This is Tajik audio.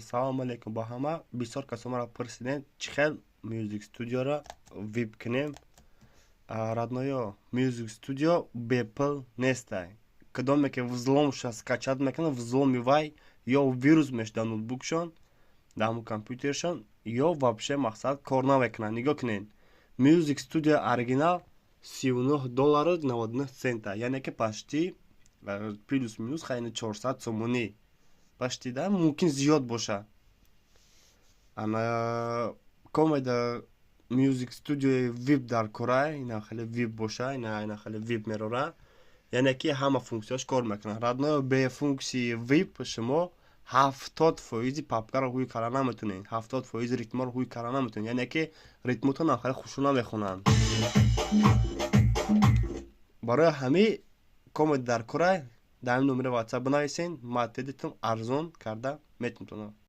Салом алейкум ба ҳама. Бисёр касо маро пурсиден чӣ хел Music Studio-ро вип кунем. Радноё Music Studio бепул нестай. Кадоме ки взломша скачат мекунад, взломи вай ё вирус меш дар ноутбукшон, дар компютершон, ё вообще мақсад кор намекунад. Нигоҳ кунед. Music Studio оригинал $39.99, яъне ки пашти плюс минус хайни 400 сомонӣ. Пашти да мумкин зиёд боша. Ана комеда Music Studio VIP дар Корея, ина хеле VIP боша, ина хеле VIP мерора. Яъне ки ҳама функсияш кор мекунад. Радно бе функсии VIP шумо 70% папкаро ҳуй кара наметунед. 70% ритмаро ҳуй кара наметунед. Яъне ки ритмотон хеле хушо намехонанд. Барои ҳами комеда дар Корея дар номери WhatsApp бинависен, ма тедитон арзон карда метонам.